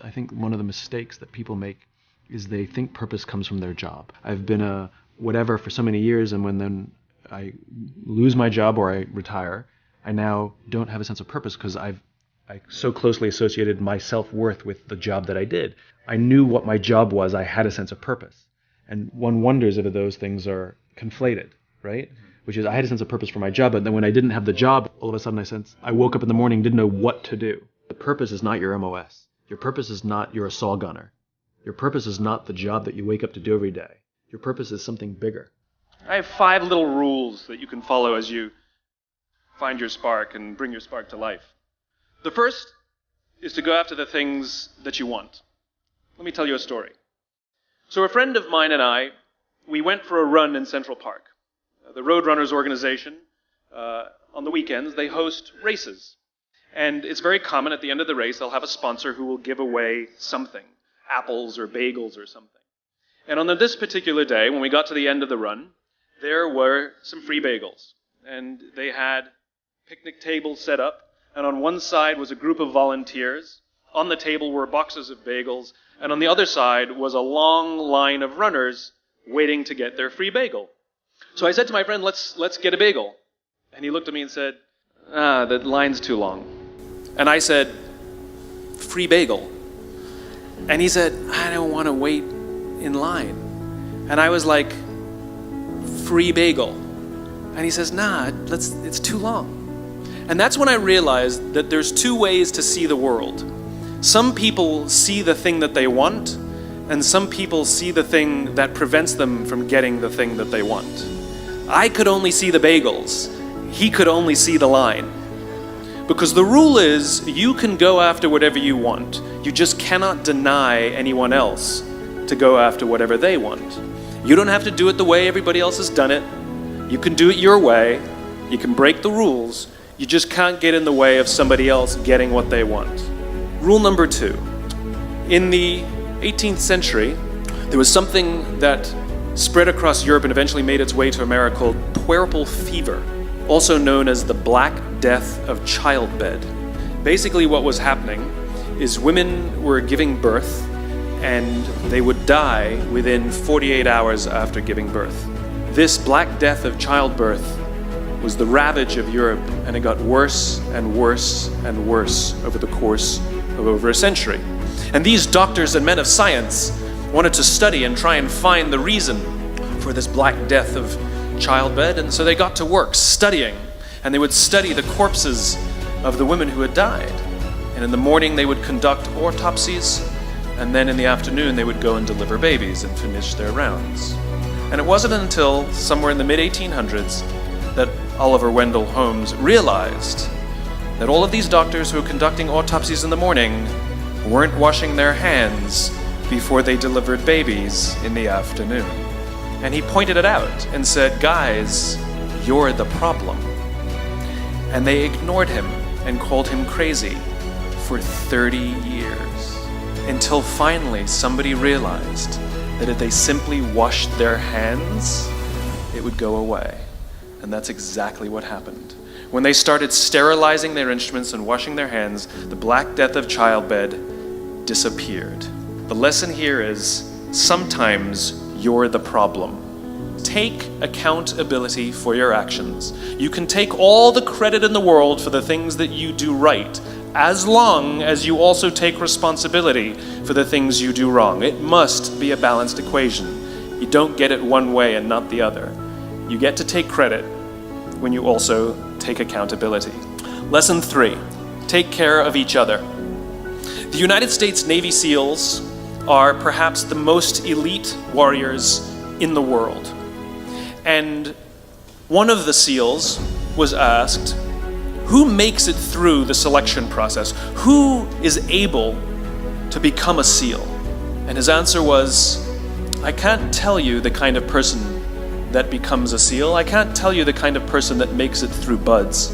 I think one of the mistakes that people make is they think purpose comes from their job. I've been a whatever for so many years, and when then I lose my job or I retire, I now don't have a sense of purpose because I so closely associated my self-worth with the job that I did. I knew what my job was. I had a sense of purpose. And one wonders if those things are conflated, right? Which is I had a sense of purpose for my job, but then when I didn't have the job, all of a sudden I woke up in the morning, didn't know what to do. The purpose is not your MOS. Your purpose is not you're a saw gunner. Your purpose is not the job that you wake up to do every day. Your purpose is something bigger. I have 5 little rules that you can follow as you find your spark and bring your spark to life. The first is to go after the things that you want. Let me tell you a story. So a friend of mine and I, we went for a run in Central Park. The Roadrunners organization, on the weekends, they host races. And it's very common at the end of the race, they'll have a sponsor who will give away something, apples or bagels or something. And on this particular day, when we got to the end of the run, there were some free bagels. And they had picnic tables set up, and on one side was a group of volunteers. On the table were boxes of bagels, and on the other side was a long line of runners waiting to get their free bagel. So I said to my friend, let's get a bagel. And he looked at me and said, the line's too long. And I said, free bagel. And he said, I don't want to wait in line. And I was like, free bagel. And he says, it's too long. And that's when I realized that there's 2 ways to see the world. Some people see the thing that they want, and some people see the thing that prevents them from getting the thing that they want. I could only see the bagels. He could only see the line. Because the rule is, you can go after whatever you want. You just cannot deny anyone else to go after whatever they want. You don't have to do it the way everybody else has done it. You can do it your way. You can break the rules. You just can't get in the way of somebody else getting what they want. Rule number 2. In the 18th century, there was something that spread across Europe and eventually made its way to America called puerperal fever, also known as the Black Death of childbed. Basically what was happening is women were giving birth and they would die within 48 hours after giving birth. This Black Death of childbirth was the ravage of Europe, and it got worse and worse and worse over the course of over a century. And these doctors and men of science wanted to study and try and find the reason for this Black Death of childbed, and so they got to work studying, and they would study the corpses of the women who had died. And in the morning they would conduct autopsies, and then in the afternoon they would go and deliver babies and finish their rounds. And it wasn't until somewhere in the mid-1800s that Oliver Wendell Holmes realized that all of these doctors who were conducting autopsies in the morning weren't washing their hands before they delivered babies in the afternoon. And he pointed it out and said, guys, you're the problem. And they ignored him and called him crazy for 30 years, until finally somebody realized that if they simply washed their hands, it would go away. And that's exactly what happened. When they started sterilizing their instruments and washing their hands, the Black Death of childbed disappeared. The lesson here is, sometimes you're the problem. Take accountability for your actions. You can take all the credit in the world for the things that you do right, as long as you also take responsibility for the things you do wrong. It must be a balanced equation. You don't get it one way and not the other. You get to take credit when you also take accountability. Lesson 3, take care of each other. The United States Navy SEALs are perhaps the most elite warriors in the world. And one of the SEALs was asked, who makes it through the selection process? Who is able to become a SEAL? And his answer was, I can't tell you the kind of person that becomes a SEAL. I can't tell you the kind of person that makes it through BUDS,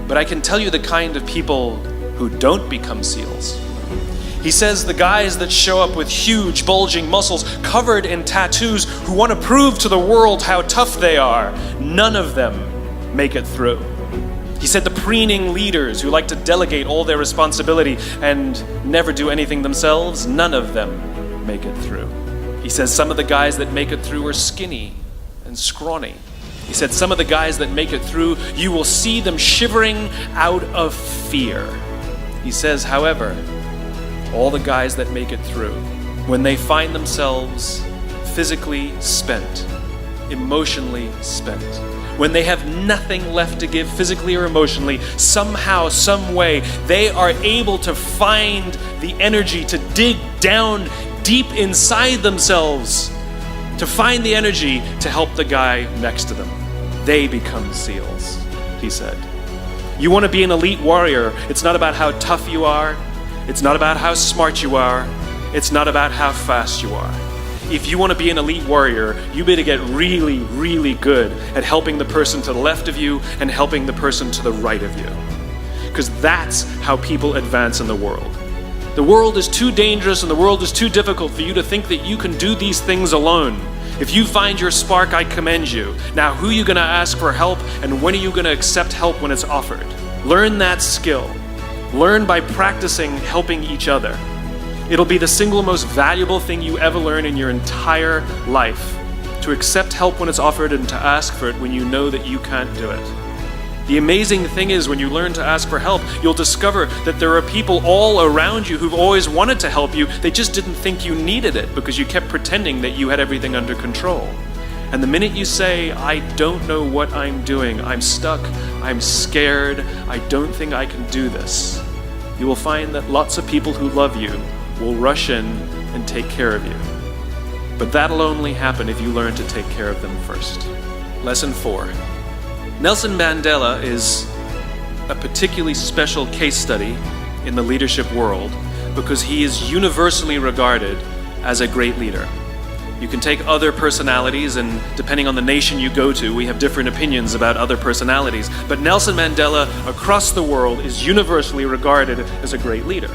but I can tell you the kind of people who don't become SEALs. He says the guys that show up with huge bulging muscles covered in tattoos who want to prove to the world how tough they are, none of them make it through. He said the preening leaders who like to delegate all their responsibility and never do anything themselves, none of them make it through. He says some of the guys that make it through are skinny and scrawny. He said some of the guys that make it through, you will see them shivering out of fear. He says, however, all the guys that make it through, when they find themselves physically spent, emotionally spent, when they have nothing left to give physically or emotionally, somehow, some way, they are able to find the energy to dig down deep inside themselves, to find the energy to help the guy next to them. They become SEALs, he said. You want to be an elite warrior. It's not about how tough you are. It's not about how smart you are. It's not about how fast you are. If you want to be an elite warrior, you better get really, really good at helping the person to the left of you and helping the person to the right of you. Because that's how people advance in the world. The world is too dangerous and the world is too difficult for you to think that you can do these things alone. If you find your spark, I commend you. Now, who are you going to ask for help, and when are you going to accept help when it's offered? Learn that skill. Learn by practicing helping each other. It'll be the single most valuable thing you ever learn in your entire life, to accept help when it's offered and to ask for it when you know that you can't do it. The amazing thing is, when you learn to ask for help, you'll discover that there are people all around you who've always wanted to help you. They just didn't think you needed it because you kept pretending that you had everything under control. And the minute you say, I don't know what I'm doing, I'm stuck, I'm scared, I don't think I can do this, you will find that lots of people who love you will rush in and take care of you. But that'll only happen if you learn to take care of them first. Lesson 4. Nelson Mandela is a particularly special case study in the leadership world because he is universally regarded as a great leader. You can take other personalities, and depending on the nation you go to, we have different opinions about other personalities. But Nelson Mandela across the world is universally regarded as a great leader.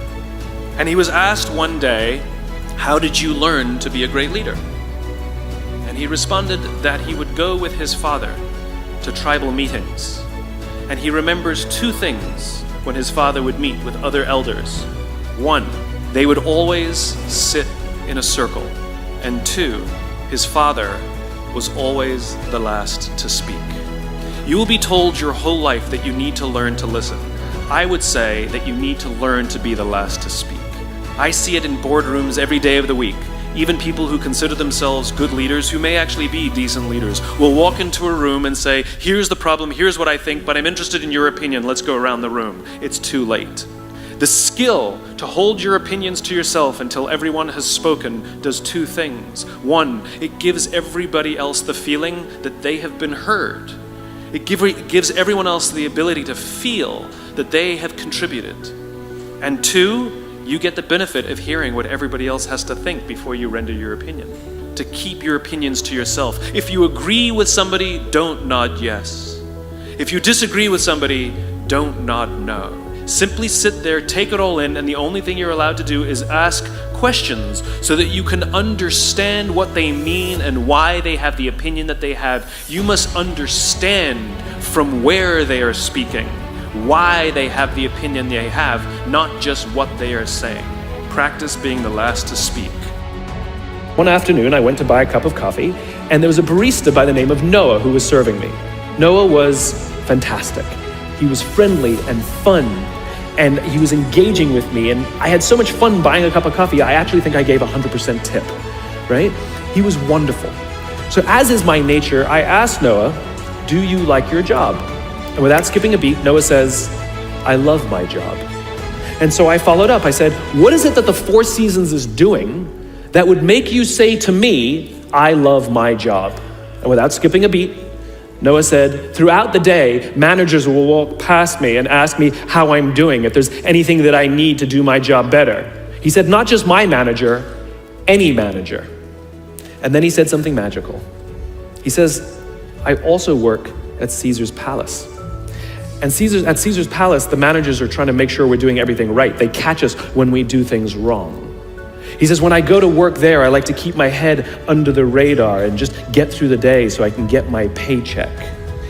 And he was asked one day, how did you learn to be a great leader? And he responded that he would go with his father to tribal meetings. And he remembers two things when his father would meet with other elders. One, they would always sit in a circle. And two, his father was always the last to speak. You will be told your whole life that you need to learn to listen. I would say that you need to learn to be the last to speak. I see it in boardrooms every day of the week. Even people who consider themselves good leaders, who may actually be decent leaders, will walk into a room and say, here's the problem, here's what I think, but I'm interested in your opinion, let's go around the room. It's too late. The skill to hold your opinions to yourself until everyone has spoken does two things. One, it gives everybody else the feeling that they have been heard. It gives everyone else the ability to feel that they have contributed. And two, you get the benefit of hearing what everybody else has to think before you render your opinion. To keep your opinions to yourself. If you agree with somebody, don't nod yes. If you disagree with somebody, don't nod no. Simply sit there, take it all in, and the only thing you're allowed to do is ask questions so that you can understand what they mean and why they have the opinion that they have. You must understand from where they are speaking, why they have the opinion they have, not just what they are saying. Practice being the last to speak. One afternoon, I went to buy a cup of coffee, and there was a barista by the name of Noah who was serving me. Noah was fantastic. He was friendly and fun, and he was engaging with me, and I had so much fun buying a cup of coffee, I actually think I gave 100% tip, right? He was wonderful. So as is my nature, I asked Noah, do you like your job? And without skipping a beat, Noah says, I love my job. And so I followed up. I said, what is it that the Four Seasons is doing that would make you say to me, I love my job? And without skipping a beat, Noah said, throughout the day, managers will walk past me and ask me how I'm doing, if there's anything that I need to do my job better. He said, not just my manager, any manager. And then he said something magical. He says, I also work at Caesar's Palace. And at Caesar's Palace, the managers are trying to make sure we're doing everything right. They catch us when we do things wrong. He says, when I go to work there, I like to keep my head under the radar and just get through the day so I can get my paycheck.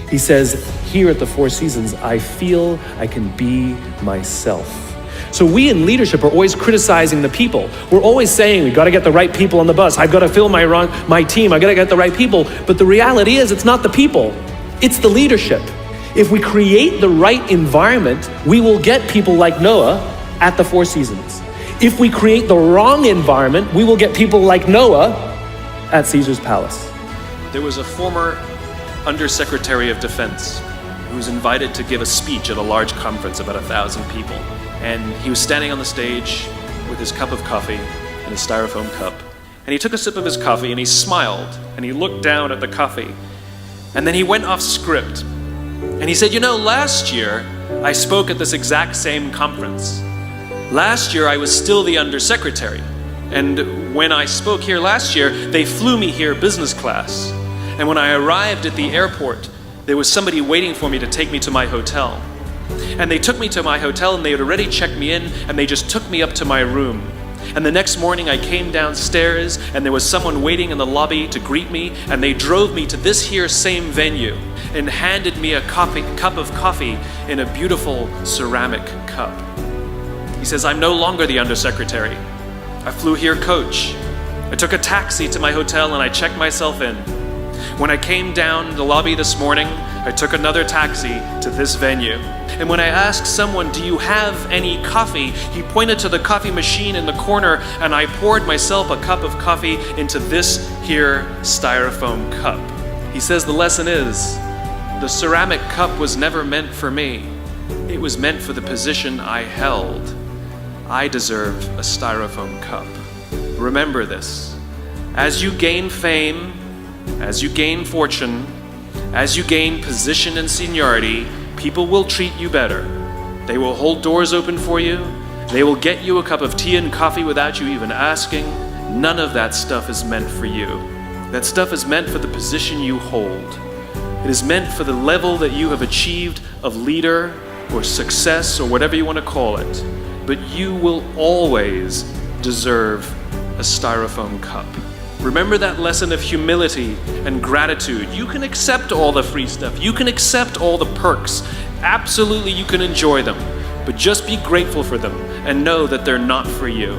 He says, here at the Four Seasons, I feel I can be myself. So we in leadership are always criticizing the people. We're always saying, we got to get the right people on the bus. I've got to fill my team. I got to get the right people. But the reality is, it's not the people. It's the leadership. If we create the right environment, we will get people like Noah at the Four Seasons. If we create the wrong environment, we will get people like Noah at Caesar's palace. There was a former Undersecretary of Defense who was invited to give a speech at a large conference, about 1,000 people. And he was standing on the stage with his cup of coffee and his styrofoam cup. And he took a sip of his coffee and he smiled and he looked down at the coffee. And then he went off script. And he said, last year I spoke at this exact same conference. Last year I was still the undersecretary. And when I spoke here last year, they flew me here business class. And when I arrived at the airport, there was somebody waiting for me to take me to my hotel. And they took me to my hotel and they had already checked me in and they just took me up to my room. And the next morning I came downstairs and there was someone waiting in the lobby to greet me, and they drove me to this here same venue and handed me a cup of coffee in a beautiful ceramic cup. He says, I'm no longer the undersecretary. I flew here coach. I took a taxi to my hotel and I checked myself in. When I came down the lobby this morning, I took another taxi to this venue. And when I asked someone, do you have any coffee? He pointed to the coffee machine in the corner and I poured myself a cup of coffee into this here styrofoam cup. He says the lesson is, the ceramic cup was never meant for me. It was meant for the position I held. I deserve a styrofoam cup. Remember this. As you gain fame, as you gain fortune, as you gain position and seniority, people will treat you better. They will hold doors open for you. They will get you a cup of tea and coffee without you even asking. None of that stuff is meant for you. That stuff is meant for the position you hold. It is meant for the level that you have achieved of leader or success or whatever you want to call it. But you will always deserve a styrofoam cup. Remember that lesson of humility and gratitude. You can accept all the free stuff. You can accept all the perks. Absolutely, you can enjoy them. But just be grateful for them and know that they're not for you.